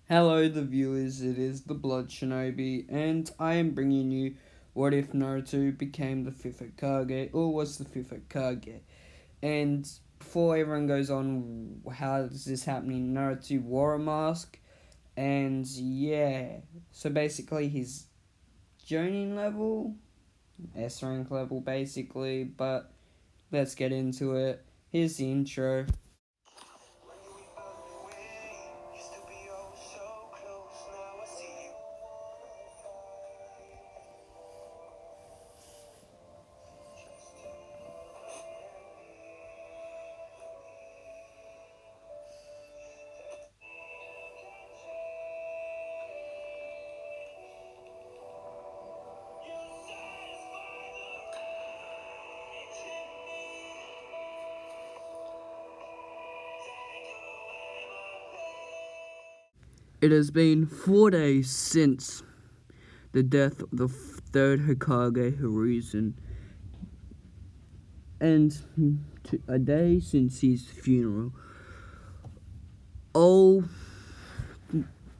Hello, the viewers. It is the Blood Shinobi, and I am bringing you what if Naruto became the fifth Hokage, or was the fifth Hokage. And before everyone goes on, how is this happening? Naruto wore a mask, and yeah. So basically, his Jonin level, S rank level, basically. But let's get into it. Here's the intro. It has been 4 days since the death of the third Hokage, Hiruzen, and a day since his funeral. All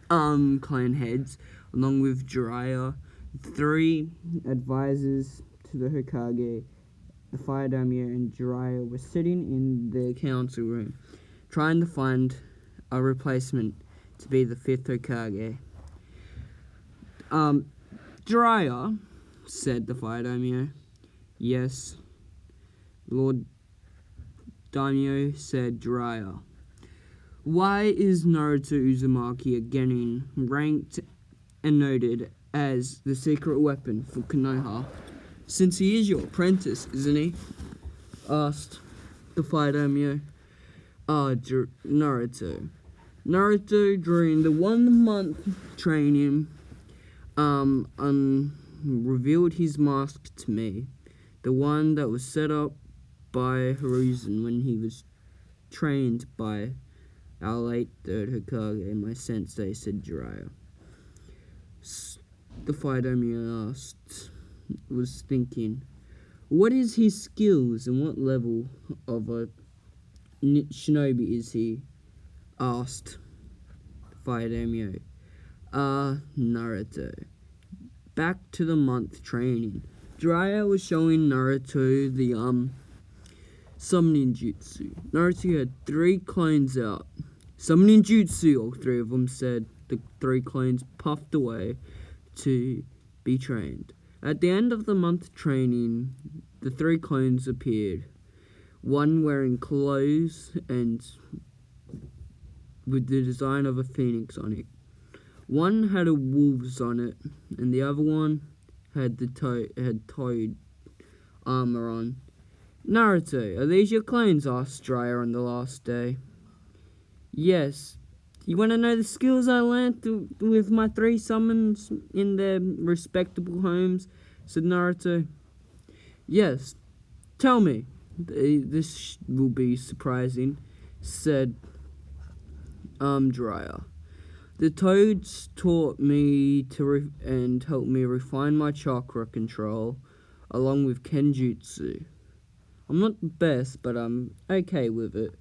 clan heads, along with Jiraiya, 3 advisors to the Hokage, the Fire Daimyo, and Jiraiya were sitting in the council room, trying to find a replacement to be the 5th Hokage. Jiraiya, said the Fire Daimyo. Yes, Lord Daimyo, said Jiraiya. Why is Naruto Uzumaki getting ranked and noted as the secret weapon for Konoha? Since he is your apprentice, isn't he? Asked the Fire Daimyo. Naruto. Naruto, during the 1 month training, revealed his mask to me. The one that was set up by Hiruzen when he was trained by our late third Hokage, my sensei, said Jiraiya. The Fire Daimyo was thinking, what is his skills and what level of a shinobi is he? Asked the Fire Daimyo. Naruto. Back to the month training. Jiraiya was showing Naruto the summoning jutsu. Naruto had 3 clones out. Summoning jutsu, all 3 of them said. The 3 clones puffed away to be trained. At the end of the month training, the 3 clones appeared. One wearing clothes and with the design of a phoenix on it. One had a wolves on it, and the other one had toad armor on. Naruto, are these your clones? Asked Jiraiya on the last day. Yes. You want to know the skills I learnt with my 3 summons in their respectable homes? Said Naruto. Yes. Tell me. This will be surprising, said Jiraiya. The toads taught me and helped me refine my chakra control, along with Kenjutsu. I'm not the best, but I'm okay with it.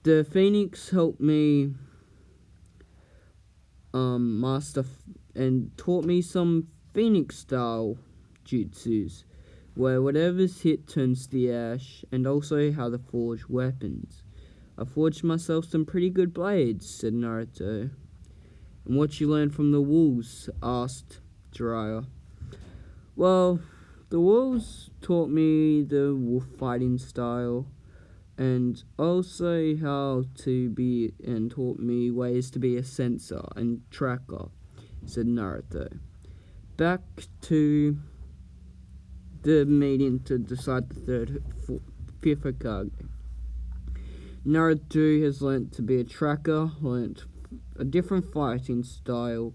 The Phoenix helped me master and taught me some Phoenix-style jutsus, where whatever's hit turns to ash, and also how to forge weapons. I forged myself some pretty good blades, said Naruto. And what you learned from the wolves? Asked Jiraiya. Well, the wolves taught me the wolf fighting style, and also how to be, and taught me ways to be a sensor and tracker, said Naruto. Back to the meeting to decide the 5th Hokage. Naruto has learnt to be a tracker, learnt a different fighting style.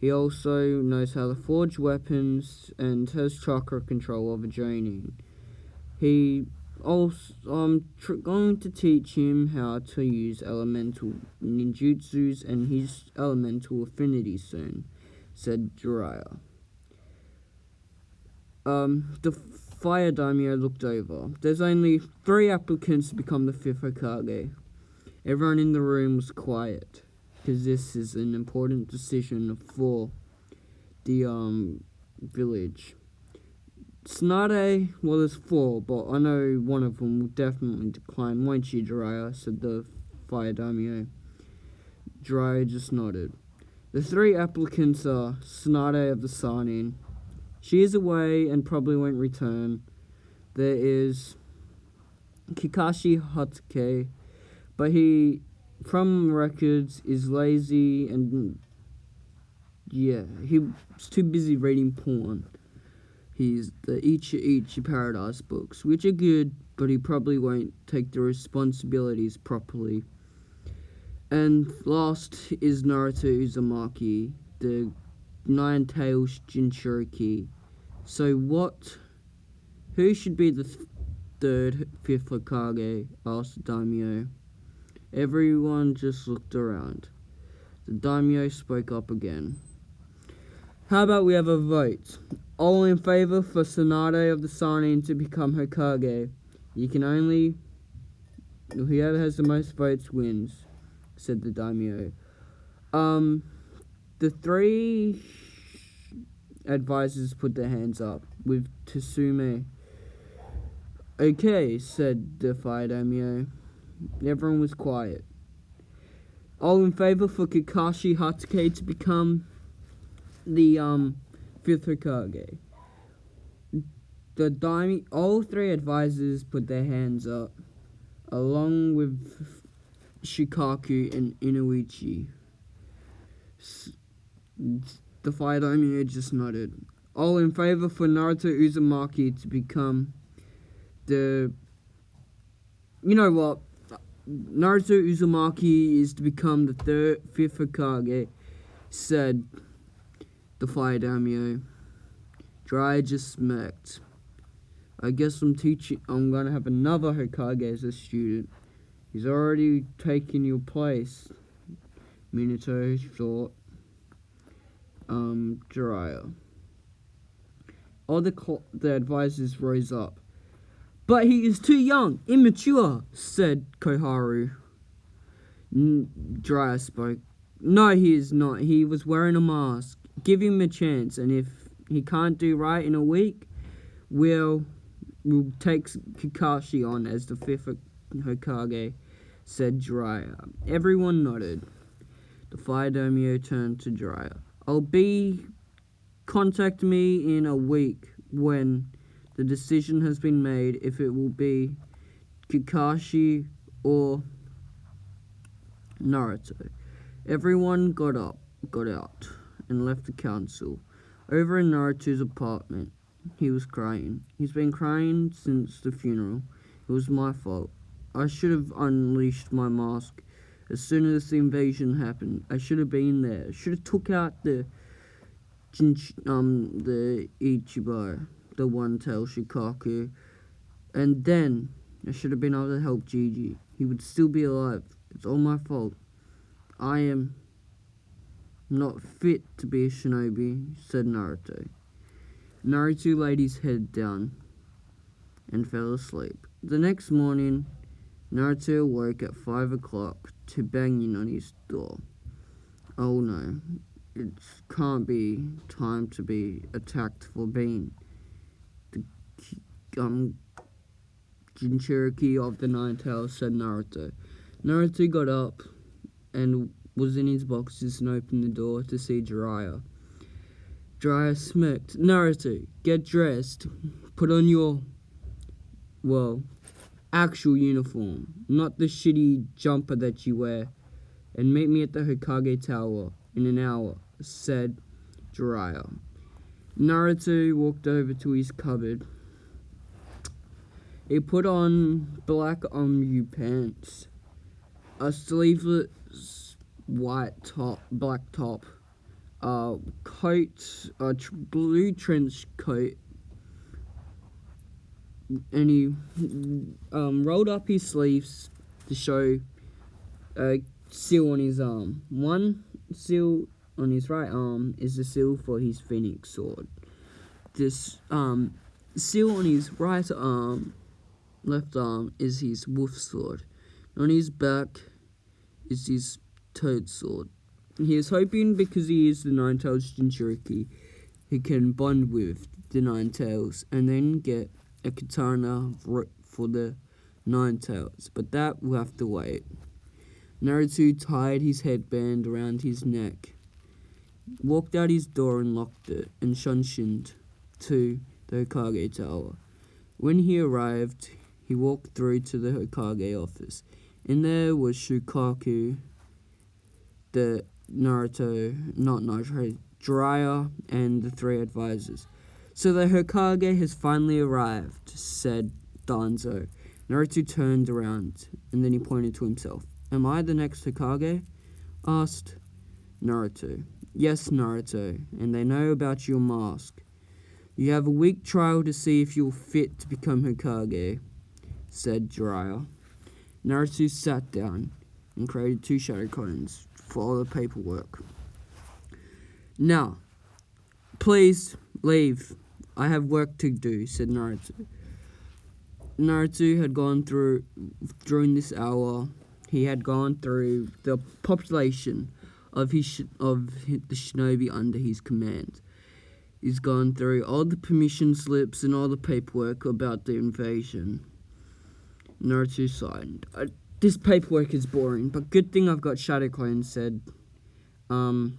He also knows how to forge weapons and has chakra control over Jonin. He also, I'm going to teach him how to use elemental ninjutsus and his elemental affinity soon, said Jiraiya. The Fire Daimyo looked over. There's only 3 applicants to become the 5th Hokage. Everyone in the room was quiet. because this is an important decision for the village. Tsunade, well, there's 4, but I know one of them will definitely decline, won't you, Jiraiya? Said the fire daimyo. Jiraiya just nodded. The 3 applicants are Tsunade of the Sannin. She is away and probably won't return. There is Kakashi Hatake, but he, from records, is lazy and yeah, he's too busy reading porn. He's the Ichi Paradise books, which are good, but he probably won't take the responsibilities properly. And last is Naruto Uzumaki, the 9 Tails Jinchuriki. So who should be the 5th Hokage? Asked Daimyo. Everyone just looked around. The Daimyo spoke up again. How about we have a vote? All in favor for Tsunade of the Sannin to become Hokage. Whoever has the most votes wins, said the daimyo. The 3 advisors put their hands up, with Tsume. Okay, said the fire daimyo. Everyone was quiet. All in favor for Kakashi Hatake to become the 5th Hokage. All 3 advisors put their hands up, along with Shikaku and Inoichi. The fire daimyo just nodded. All in favor for Naruto Uzumaki to become the... You know what? Naruto Uzumaki is to become the 5th Hokage, said the fire daimyo. Jiraiya just smirked. I guess I'm gonna have another Hokage as a student. He's already taken your place, Minato thought. Jiraiya. All the advisors rose up. But he is too young, immature, said Koharu. Jiraiya spoke. No, he is not. He was wearing a mask. Give him a chance, and if he can't do right in a week, we'll take Kakashi on as the 5th Hokage, said Jiraiya. Everyone nodded. The fire daimyo turned to Jiraiya. Contact me in a week when the decision has been made if it will be Kakashi or Naruto. Everyone got out, and left the council. Over in Naruto's apartment, he was crying. He's been crying since the funeral. It was my fault. I should have unleashed my mask as soon as the invasion happened. I should have been there. I should have took out the Ichigo, the one-tail Shikaku, and then I should have been able to help Gigi. He would still be alive. It's all my fault. I am not fit to be a shinobi, said Naruto. Naruto laid his head down and fell asleep. The next morning, Naruto awoke at 5 o'clock to banging on his door. Oh no, it can't be time to be attacked for being the Jinchuriki of the 9 Tails, said Naruto. Naruto got up and was in his boxes and opened the door to see Jiraiya. Jiraiya smirked. Naruto, get dressed. Put on your, actual uniform, not the shitty jumper that you wear, and meet me at the Hokage Tower in an hour, said Jiraiya. Naruto walked over to his cupboard. He put on black pants, a sleeveless black top, coat, a blue trench coat, and he rolled up his sleeves to show a seal on his arm. One seal on his right arm is the seal for his phoenix sword. This seal on his right arm, left arm, is his wolf sword. On his back is his toad sword. He is hoping because he is the Nine-Tails Jinchuriki, he can bond with the Nine-Tails and then get a katana for the Nine-Tails. But that will have to wait. Naruto tied his headband around his neck, walked out his door and locked it, and shunshined to the Hokage Tower. When he arrived, he walked through to the Hokage office. In there was Shukaku, the Jiraiya, and the three advisors. So the Hokage has finally arrived, said Danzo. Naruto turned around, and then he pointed to himself. Am I the next Hokage? Asked Naruto. Yes, Naruto, and they know about your mask. You have a week trial to see if you're fit to become Hokage, said Jiraiya. Naruto sat down and created 2 shadow clones for all the paperwork. Now, please leave. I have work to do, said Naruto. Naruto had gone through, during this hour, he had gone through the population of the shinobi under his command. He's gone through all the permission slips and all the paperwork about the invasion. Naruto signed. This paperwork is boring, but good thing I've got shadow clones, said Naruto.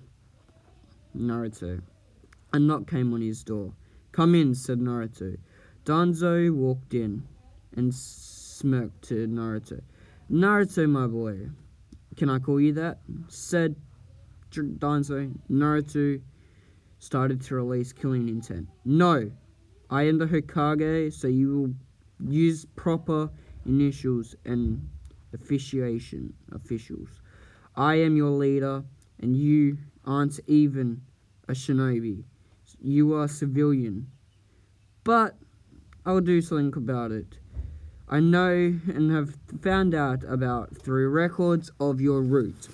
A knock came on his door. Come in, said Naruto. Danzo walked in and smirked to Naruto. Naruto, my boy. Can I call you that? Said Danzo. Naruto started to release killing intent. No, I am the Hokage, so you will use proper initials and officials. I am your leader, and you aren't even a shinobi. You are a civilian. But I'll do something about it. I know and have found out about through records of your route.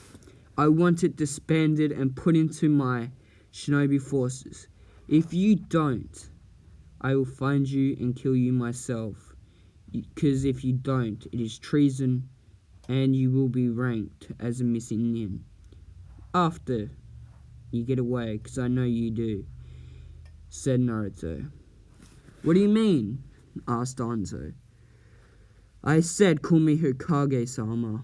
I want it disbanded and put into my shinobi forces. If you don't, I will find you and kill you myself. Because if you don't, it is treason and you will be ranked as a missing nin. After you get away, because I know you do, said Naruto. What do you mean? Asked Danzo. I said call me Hokage-sama.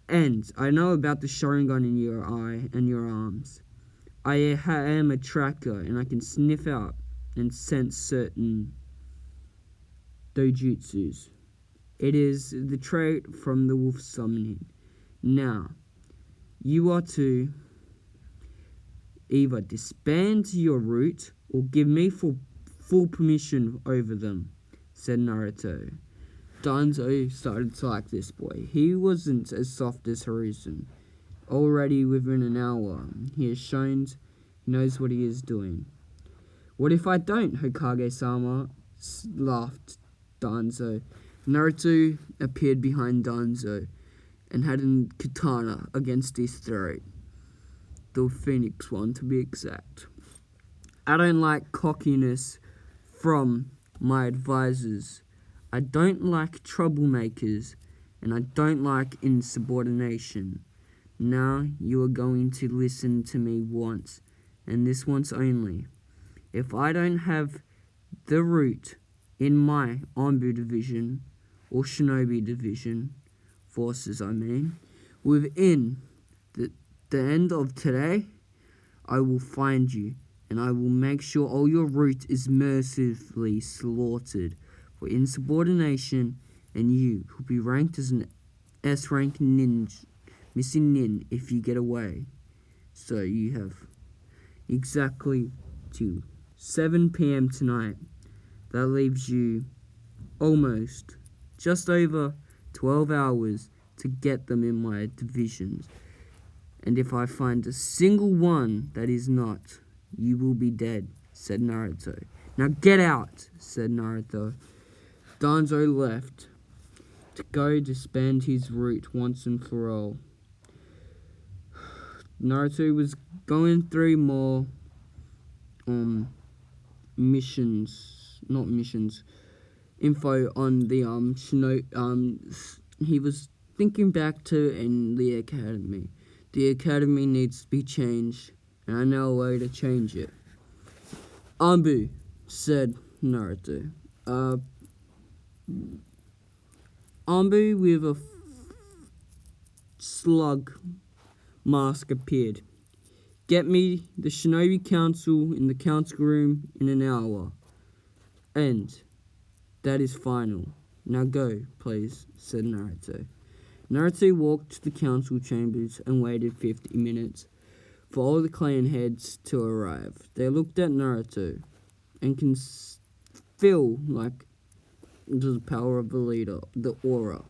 And I know about the Sharingan in your eye and your arms. I am a tracker and I can sniff out and sense certain dojutsus. It is the trait from the wolf summoning. Now, you are to either disband your route or give me full permission over them, said Naruto. Danzo started to like this boy. He wasn't as soft as Hiruzen. Already within an hour, he has shown he knows what he is doing. What if I don't, Hokage-sama? Laughed Danzo. Naruto appeared behind Danzo and had a katana against his throat. The phoenix one, to be exact. I don't like cockiness from my advisors. I don't like troublemakers, and I don't like insubordination. Now you are going to listen to me once, and this once only. If I don't have the route in my Anbu division, or Shinobi division, forces within the end of today, I will find you, and I will make sure all your route is mercifully slaughtered for insubordination, and you will be ranked as an S-rank missing nin if you get away. So you have exactly to 7 p.m. tonight. That leaves you almost just over 12 hours to get them in my divisions. And if I find a single one that is not, you will be dead, said Naruto. Now get out, said Naruto. Danzo left to go disband his route once and for all. Naruto was going through more info on the he was thinking back to in the academy. The academy needs to be changed, and I know a way to change it. Anbu, said Naruto. Anbu with a slug mask appeared. Get me the Shinobi Council in the council room in an hour. And that is final. Now go, please, said Naruto. Naruto walked to the council chambers and waited 50 minutes for all the clan heads to arrive. They looked at Naruto and can feel like the power of the leader, the aura.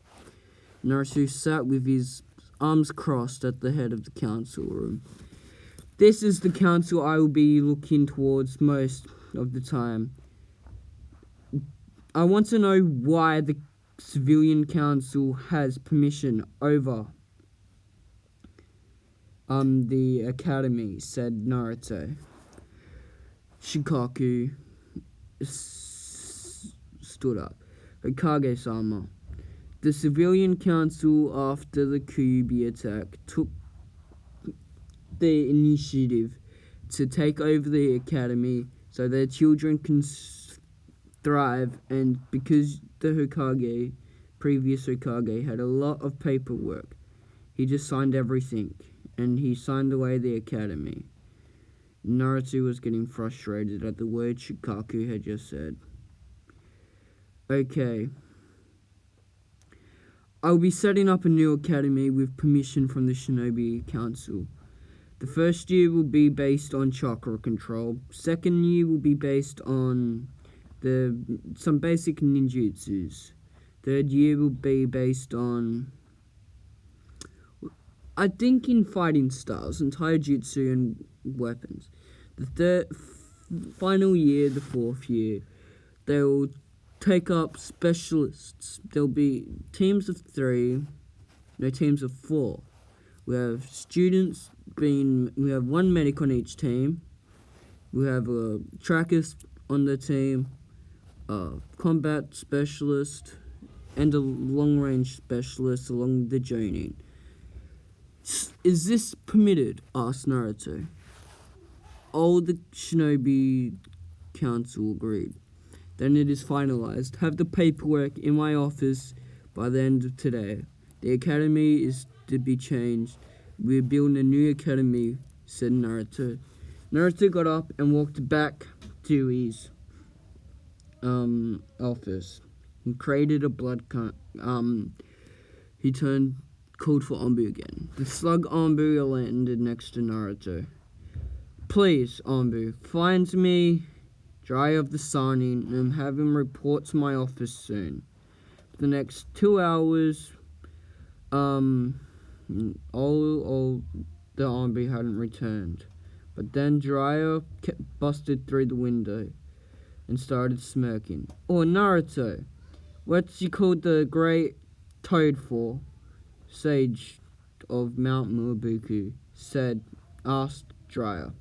Naruto sat with his arms crossed at the head of the council room. This is the council I will be looking towards most of the time. I want to know why the civilian council has permission over the academy, said Naruto. Shikaku stood up. Hokage-sama. The civilian council, after the Kyuubi attack, took the initiative to take over the academy so their children can thrive, and because the previous Hokage, had a lot of paperwork, he just signed everything, and he signed away the academy. Naruto was getting frustrated at the word Shikaku had just said. Okay. I'll be setting up a new academy with permission from the Shinobi Council. The first year will be based on chakra control. Second year will be based on some basic ninjutsus. Third year will be based on, I think, in fighting styles and taijutsu and weapons. The final year, the fourth year, they will take up specialists. There'll be teams of 4. We have students we have one medic on each team. We have a trackist on the team, a combat specialist, and a long-range specialist along the journey. Is this permitted? Asked Naruto. All the Shinobi Council agreed. Then it is finalized. Have the paperwork in my office by the end of today. The academy is to be changed. We're building a new academy, said Naruto. Naruto got up and walked back to his office. He created a blood he called for Anbu again. The slug Anbu landed next to Naruto. Please, Anbu, find me Dry of the Sanin and have him report to my office soon. For the next 2 hours, all the Anbu hadn't returned. But then Jiraiya busted through the window and started smirking. Oh, Naruto, what's you called the Great Toad for? Sage of Mount Murabuku asked Jiraiya.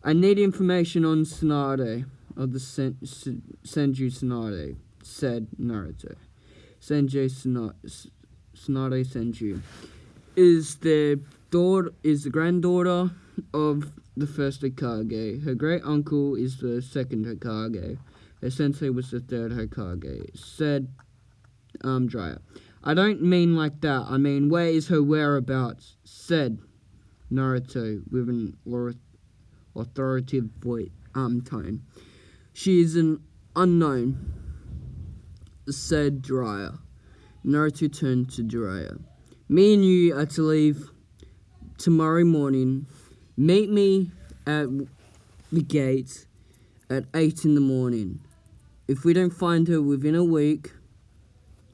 I need information on Tsunade of the Senju Tsunade, said Naruto. Tsunade Senju is the granddaughter of the first Hokage. Her great uncle is the second Hokage. Her sensei was the third Hokage, said Jiraiya. I don't mean like that. I mean, where is her whereabouts? Said Naruto with an authoritative tone. She is an unknown, said Jiraiya. Naruto turned to Jiraiya. Me and you are to leave tomorrow morning. Meet me at the gate at 8 in the morning. If we don't find her within a week,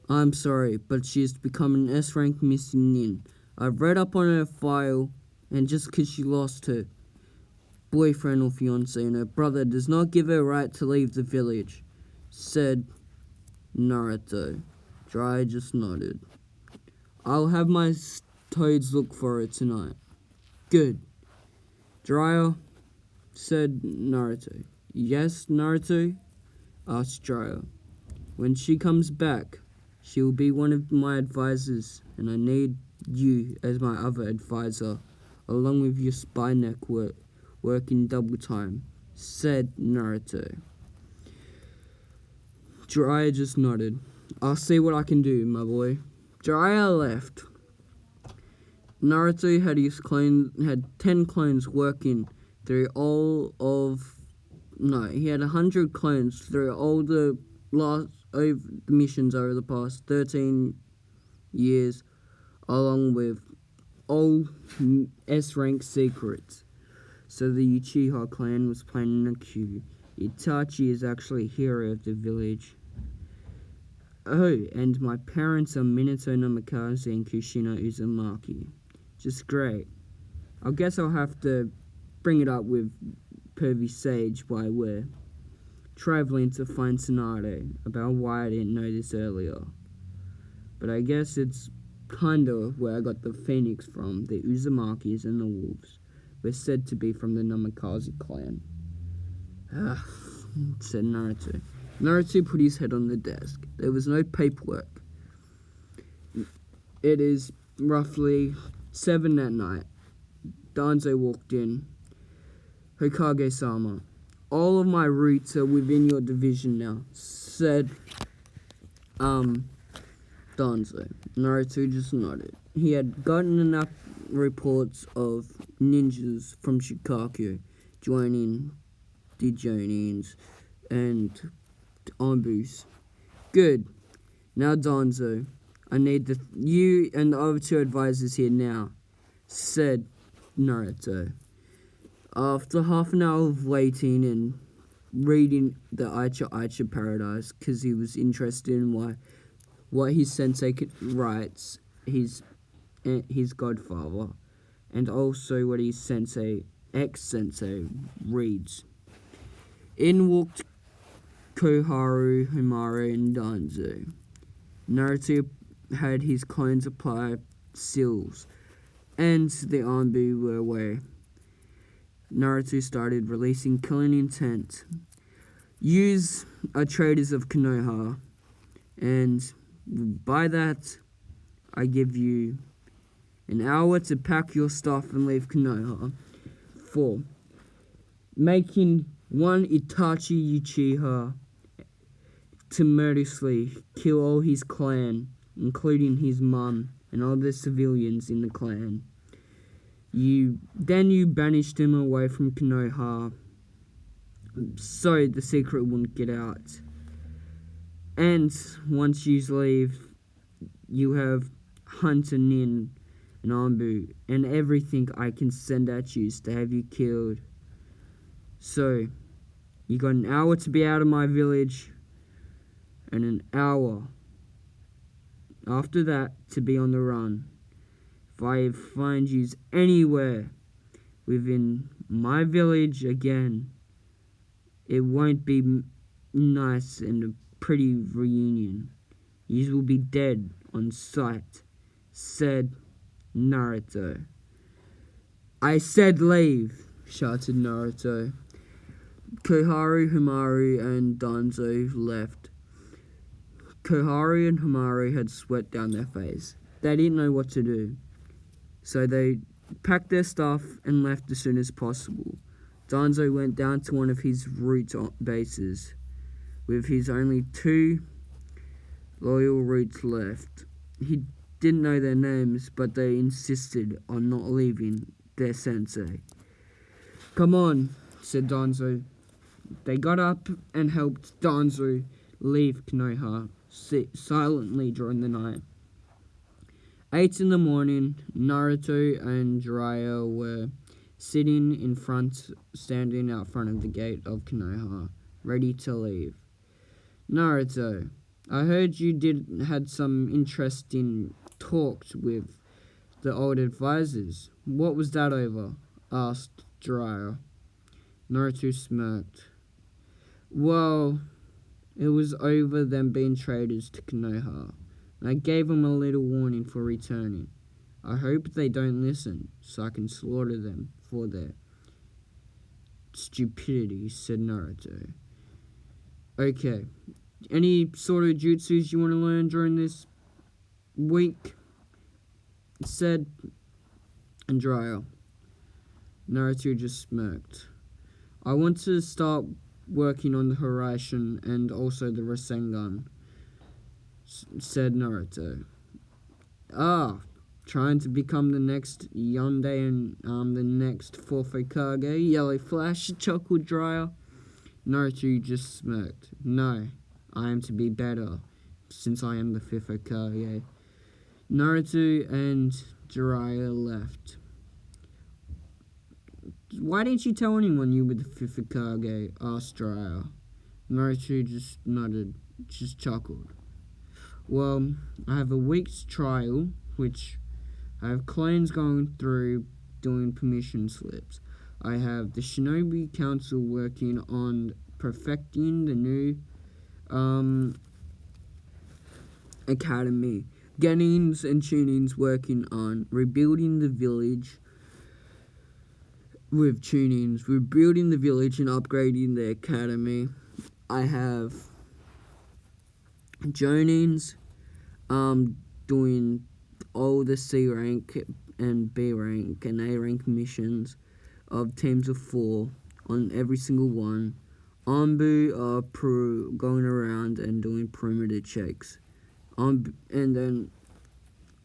I'm sorry, but she has become an S-rank missing nin. I've read up on her file, and just because she lost her boyfriend or fiancé and her brother does not give her right to leave the village, said Naruto. Jiraiya just nodded. I'll have my toads look for her tonight. Good. Jiraiya, said Naruto. Yes, Naruto? Asked Jiraiya. When she comes back, she will be one of my advisors, and I need you as my other advisor, along with your spy network working double time, said Naruto. Jiraiya just nodded. I'll see what I can do, my boy. Jiraiya left. Naruto had 10 clones working through all of... No, he had 100 clones through all the missions over the past 13 years, along with all S-rank secrets. So the Uchiha clan was planning a coup. Itachi is actually hero of the village. Oh, and my parents are Minato Namikaze and Kushina Uzumaki. Just great. I guess I'll have to bring it up with Pervy Sage while we're traveling to find Tsunade about why I didn't know this earlier. But I guess it's kind of where I got the Phoenix from. The Uzumakis and the Wolves were said to be from the Namikaze clan. Said Naruto. Naruto put his head on the desk. There was no paperwork. It is roughly 7 at night. Danzo walked in. Hokage-sama, all of my roots are within your division now, said Danzo. Naruto just nodded. He had gotten enough reports of ninjas from Shikaku joining the Jonins and Anbus. Good. Now, Danzo, I need you and the other 2 advisors here now, said Naruto. After half an hour of waiting and reading the Aicha Paradise, because he was interested in what his sensei writes, his godfather, and also what his ex-sensei reads. In walked Koharu, Himaru, and Danzo. Naruto had his clones apply seals, and the Anbu were away. Naruto started releasing killing intent. Use are traders of Konoha, and by that, I give you an hour to pack your stuff and leave Konoha. 4. Making one Itachi Uchiha to mercilessly kill all his clan, including his mum and all the civilians in the clan. You banished him away from Konoha so the secret wouldn't get out. And once you leave, you have Hunter Nin and Anbu and everything I can send at you to have you killed. So, you got an hour to be out of my village and an hour after that to be on the run. If I find you anywhere within my village again, it won't be nice and a pretty reunion. You will be dead on sight, said Naruto. I said leave, shouted Naruto. Koharu, Himaru, and Danzo left. Koharu and Himaru had sweat down their face. They didn't know what to do. So they packed their stuff and left as soon as possible. Danzo went down to one of his root bases, with his only 2 loyal roots left. He didn't know their names, but they insisted on not leaving their sensei. Come on, said Danzo. They got up and helped Danzo leave Konoha silently during the night. 8 in the morning, Naruto and Jiraiya were standing out front of the gate of Konoha, ready to leave. Naruto, I heard you had some interesting talks with the old advisors. What was that over? Asked Jiraiya. Naruto smirked. Well, it was over them being traitors to Konoha. I gave them a little warning for returning. I hope they don't listen, so I can slaughter them for their stupidity, said Naruto. Okay, any sort of jutsus you want to learn during this week? said Jiraiya. Naruto just smirked. I want to start working on the Hiraishin and also the Rasengan, said Naruto. Ah, trying to become the next Yonde and the next fourth Hokage? Yellow Flash, chuckled Jiraiya. Naruto just smirked. No, I am to be better, since I am the fifth Hokage. Naruto and Jiraiya left. Why didn't you tell anyone you were the fifth Hokage? Asked Jiraiya. Naruto just nodded, just chuckled. Well, I have a week's trial, which I have clones going through doing permission slips. I have the Shinobi Council working on perfecting the new academy. Gennings and Tunings working on rebuilding the village with Tunings, rebuilding the village and upgrading the academy. I have Jonings doing all the C rank and B rank and A rank missions of teams of 4 on every single one. Anbu are going around and doing perimeter checks. And then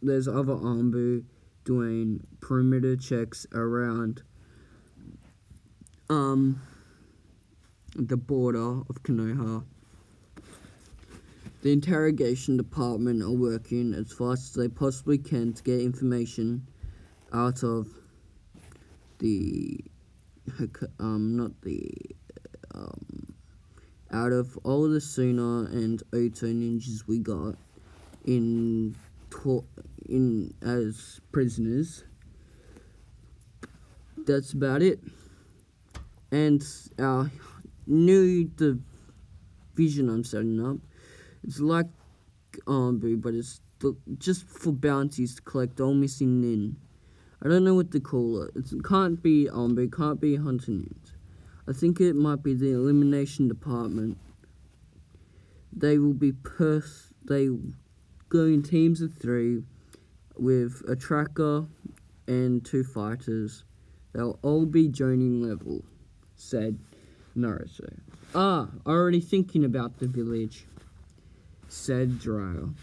there's other Anbu doing perimeter checks around the border of Konoha. The interrogation department are working as fast as they possibly can to get information out of out of all the Suna and Oto ninjas we got in as prisoners. That's about it. And our new division I'm setting up, it's like Anbu, but it's just for bounties to collect all missing nin. I don't know what to call it. It can't be Anbu, can't be Hunter Nins. I think it might be the elimination department. They will be they go in teams of 3 with a tracker and 2 fighters. They'll all be joining level, said Naruto. Already thinking about the village, said Jiraiya.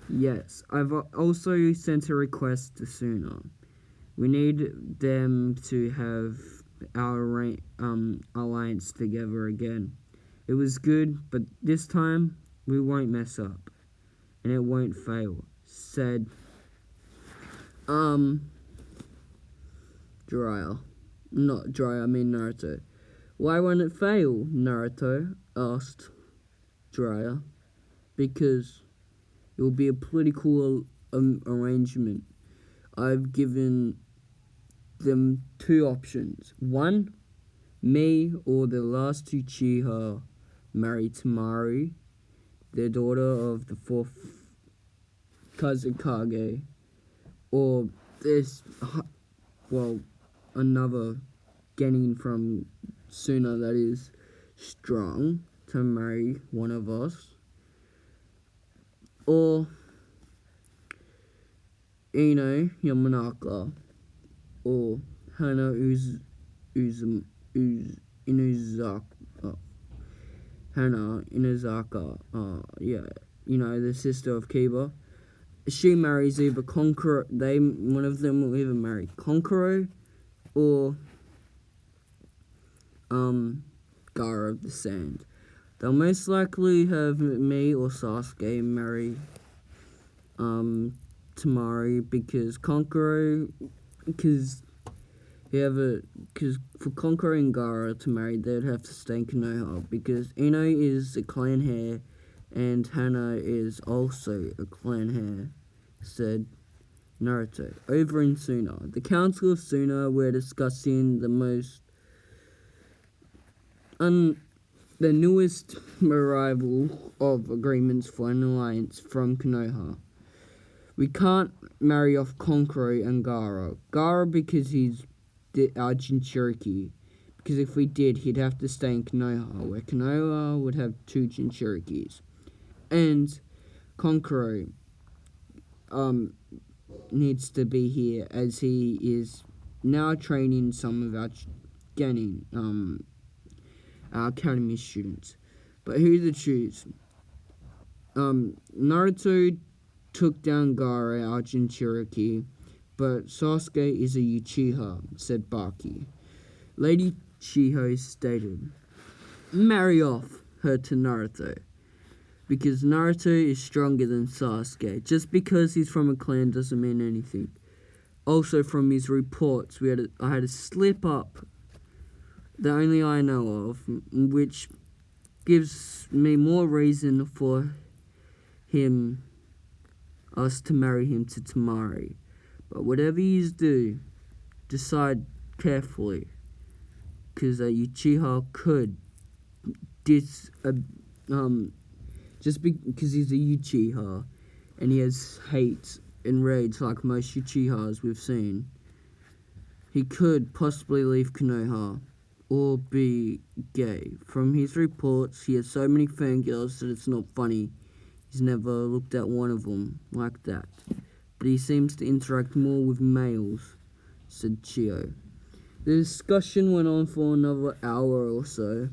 Yes, I've also sent a request to Suna. We need them to have our alliance together again. It was good, but this time we won't mess up, and it won't fail, said Jiraiya. Not Jiraiya, I mean Naruto. Why won't it fail? Naruto asked Jiraiya. Because it will be a political arrangement. I've given them 2 options. 1, me or the last Uchiha marry Tamari, the daughter of the 4th Kazekage, or another Genin from Suna that is strong to marry one of us. Or Ino Yamanaka or Hana Hana Inazaka, the sister of Kiba. She marries either Konkoro, one of them will either marry Konkoro or Gara of the Sand. They'll most likely have me or Sasuke marry Tamari because for Konkoro and Gara to marry, they'd have to stay in Konoha because Ino is a clan heir and Hana is also a clan heir, said Naruto. Over in Suna, the Council of Suna were discussing the newest arrival of agreements for an alliance from Konoha. We can't marry off Konkoro and Gara. Gara because he's our Jinchuriki. Because if we did, he'd have to stay in Konoha, where Konoha would have 2 Jinchurikis. And Konkoro, needs to be here as he is now training some of our our academy students. But who to choose? Naruto took down Gaara, our Jinchuriki, but Sasuke is a Uchiha, said Baki. Lady Chiho stated, marry off her to Naruto, because Naruto is stronger than Sasuke. Just because he's from a clan doesn't mean anything. Also, from his reports, I had a slip up that only I know of, which gives me more reason for us to marry him to Tamari. But whatever you do, decide carefully, because Uchiha could just because he's a Uchiha and he has hate and rage like most Uchihas we've seen, he could possibly leave Konoha or be gay. From his reports, he has so many fangirls that it's not funny. He's never looked at one of them like that. But he seems to interact more with males, said Chio. The discussion went on for another hour or so.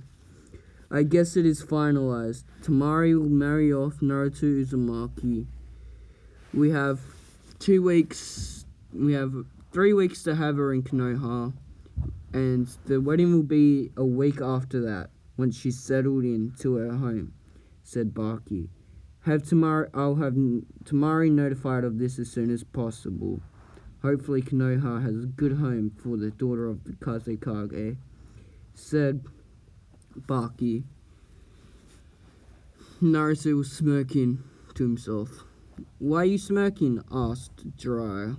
I guess it is finalized. Tamari will marry off Naruto Uzumaki. We have 3 weeks to have her in Konoha, and the wedding will be a week after that, once she's settled into her home, said Baki. I'll have Tamari notified of this as soon as possible. Hopefully Konoha has a good home for the daughter of the Kazekage, said Baki. Naruto was smirking to himself. Why are you smirking? Asked Jiraiya.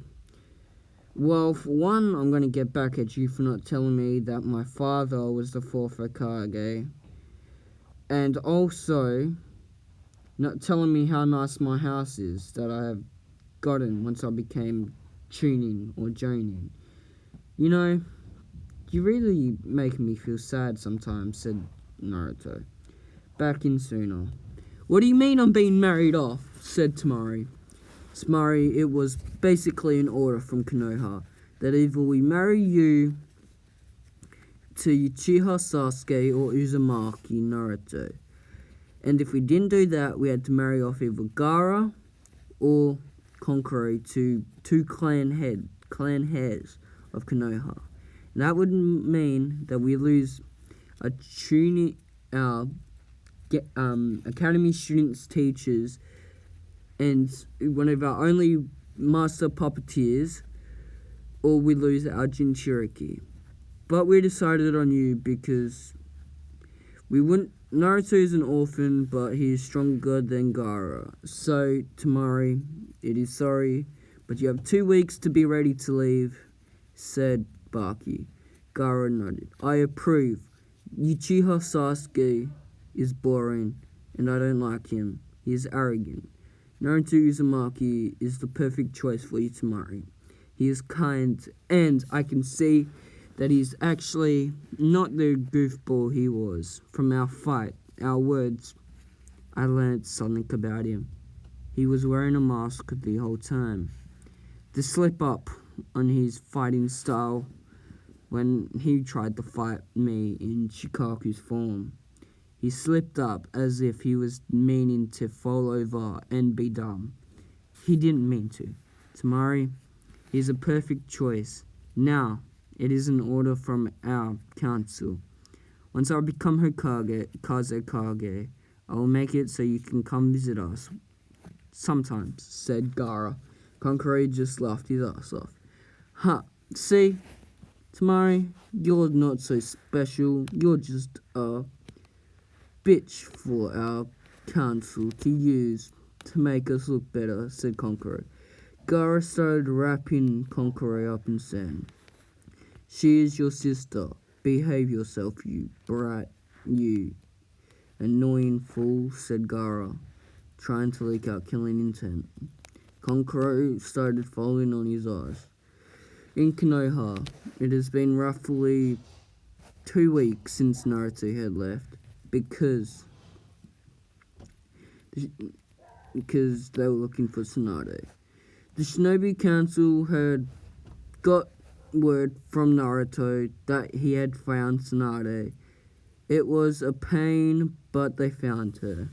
Well, for one, I'm going to get back at you for not telling me that my father was the 4th Hokage. And also, not telling me how nice my house is that I have gotten once I became Chunin or Jonin. You know, you really make me feel sad sometimes, said Naruto. Back in sooner. What do you mean I'm being married off? Said Tamari. Tamari, it was basically an order from Konoha that either we marry you to Uchiha Sasuke or Uzumaki Naruto. And if we didn't do that, we had to marry off either Gaara or Konkoro to 2 clan heads of Konoha. And that would mean that we lose our academy students, teachers, and one of our only master puppeteers, or we lose our Jinchuriki. But we decided on you because Naruto is an orphan, but he is stronger than Gaara. So, Tamari, it is sorry, but you have 2 weeks to be ready to leave, said Baki. Gaara nodded. I approve. Uchiha Sasuke is boring, and I don't like him. He is arrogant. Naruto Uzumaki is the perfect choice for you to marry. He is kind, and I can see that he's actually not the goofball he was. From our fight, our words, I learned something about him. He was wearing a mask the whole time. The slip up on his fighting style when he tried to fight me in Shikaku's form. He slipped up as if he was meaning to fall over and be dumb. He didn't mean to. Tamari, he's a perfect choice. Now, it is an order from our council. Once I become Kazekage, I will make it so you can come visit us. Sometimes, said Gaara. Konkoro just laughed his ass off. Ha, see? Tamari, you're not so special. You're just a bitch for our council to use to make us look better, said Konkoro. Gaara started wrapping Konkoro up and said, she is your sister. Behave yourself, you brat. You annoying fool, said Gaara, trying to leak out killing intent. Konkoro started falling on his eyes. In Konoha, it has been roughly 2 weeks since Naruto had left because they were looking for Tsunade. The Shinobi Council had got word from Naruto that he had found Tsunade. It was a pain, but they found her.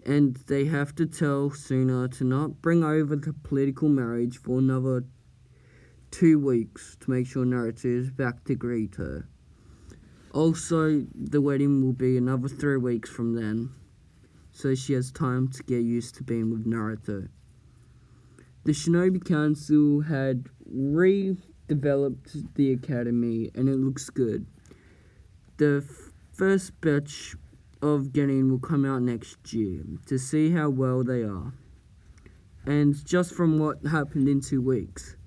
And they have to tell Suna to not bring over the political marriage for another 2 weeks to make sure Naruto is back to greet her. Also, the wedding will be another 3 weeks from then, so she has time to get used to being with Naruto. The Shinobi Council had redeveloped the academy, and it looks good. The first batch of Genin will come out next year to see how well they are. And just from what happened in 2 weeks,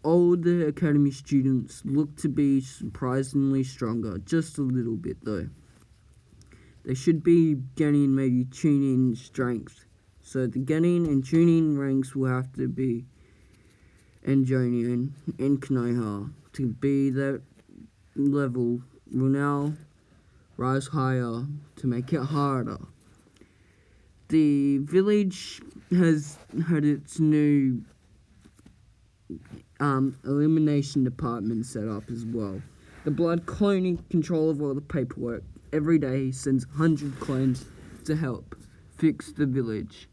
all the academy students look to be surprisingly stronger, just a little bit though. They should be gaining maybe Chunin strength. So the Genin and Chunin ranks will have to be Jonin and Konoha to be that level will now rise higher to make it harder. The village has had its new elimination department set up as well. The blood cloning control of all the paperwork. Every day he sends 100 clones to help fix the village.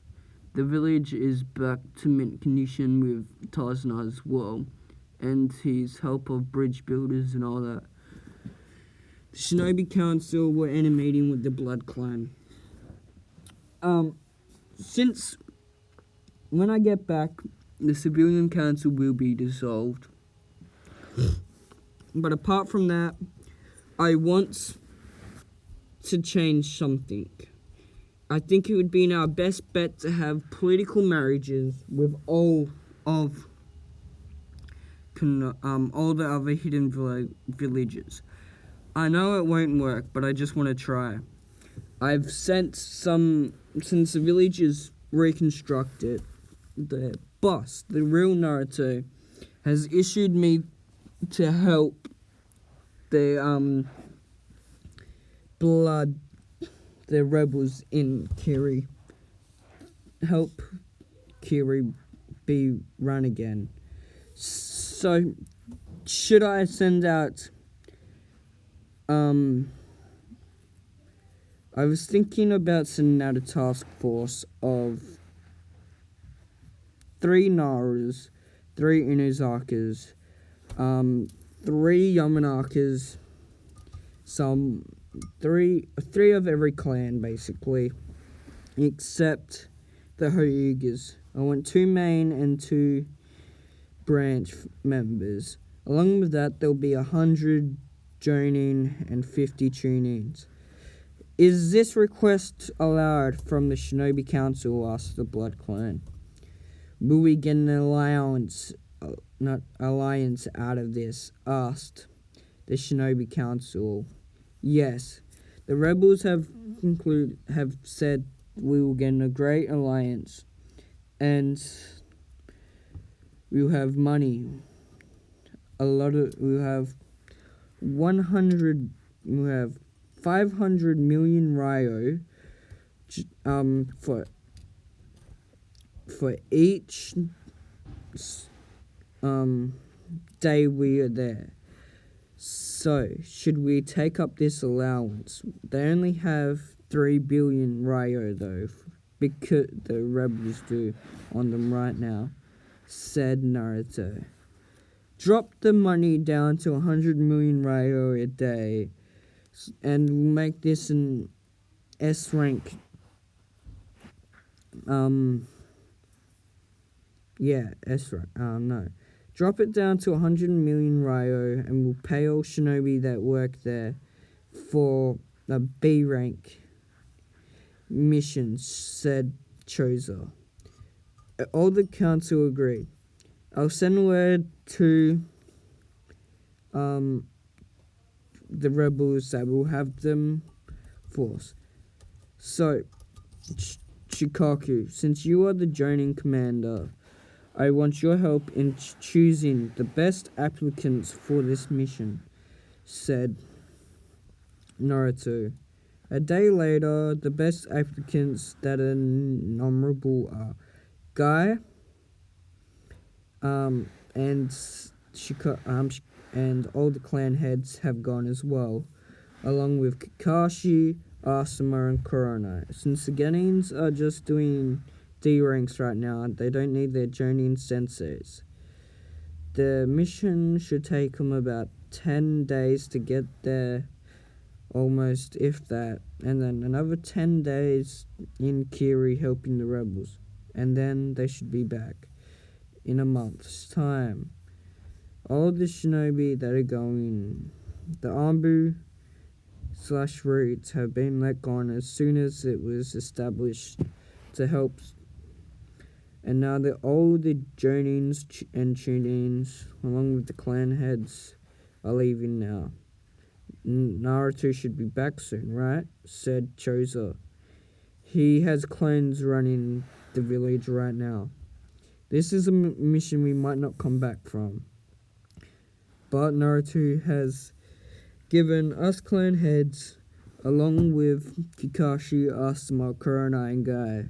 The village is back to mint condition with Tarzan as well, and his help of bridge builders and all that. The Shinobi Council were in a meeting with the Blood Clan. Since when I get back, the Civilian Council will be dissolved. But apart from that, I want to change something. I think it would be in our best bet to have political marriages with all the other hidden villages. I know it won't work, but I just want to try. I've sent since the village is reconstructed, the boss, the real Naruto, has issued me to help the rebels in Kiri. Help Kiri be run again. So, should I send out I was thinking about sending out a task force of 3 Narus, 3 Inuzakas, 3 Yamanakas, three of every clan basically, except the Hokages. I want 2 main and 2 branch members. Along with that, there'll be 100 Jonin and 50 Chunins. Is this request allowed from the Shinobi Council? Asked the Blood Clan. Will we get an alliance out of this? Asked the Shinobi Council. Yes. The rebels have said we will get a great alliance, and we'll have money. We'll have 500 million Ryo for each day we are there. So, should we take up this allowance? They only have 3 billion Ryo though, because the rebels do on them right now, said Naruto. Drop the money down to 100 million Ryo a day, and we'll make this an S rank. S rank. No. Drop it down to 100 million Ryo, and we'll pay all shinobi that work there for a B rank mission, said Choza. All the council agreed. I'll send word to the rebels that will have them force. So, Shikaku, since you are the joining commander, I want your help in choosing the best applicants for this mission, said Naruto. A day later, the best applicants that are honorable are Guy, and and all the clan heads have gone as well, along with Kakashi, Asuma, and Kurona. Since the Genins are just doing D ranks right now, they don't need their Jonin senseis. The mission should take them about 10 days to get there, almost, if that, and then another 10 days in Kiri helping the rebels, and then they should be back in a month's time. All the shinobi that are going, the Anbu/Roots have been let go as soon as it was established to help, and now all the Jonins and Chunins, along with the clan heads, are leaving now. Naruto should be back soon, right? Said Choza. He has clones running the village right now. This is a mission we might not come back from. But Naruto has given us clan heads, along with Kakashi, Asuma, Kurona, and Guy,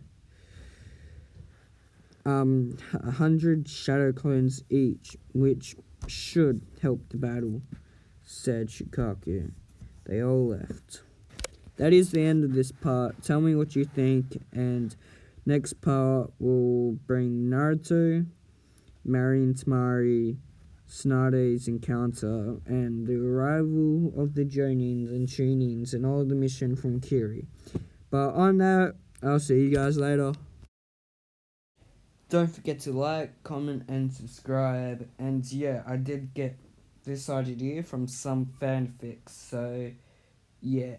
100 shadow clones each, which should help the battle, said Shikaku. They all left. That is the end of this part. Tell me what you think, and next part will bring Naruto, marrying Tamari, Tsunade's encounter, and the arrival of the Jonins and Chunins and all the mission from Kiri. But on that, I'll see you guys later. Don't forget to like, comment, and subscribe. And yeah, I did get this idea from some fanfics, so yeah.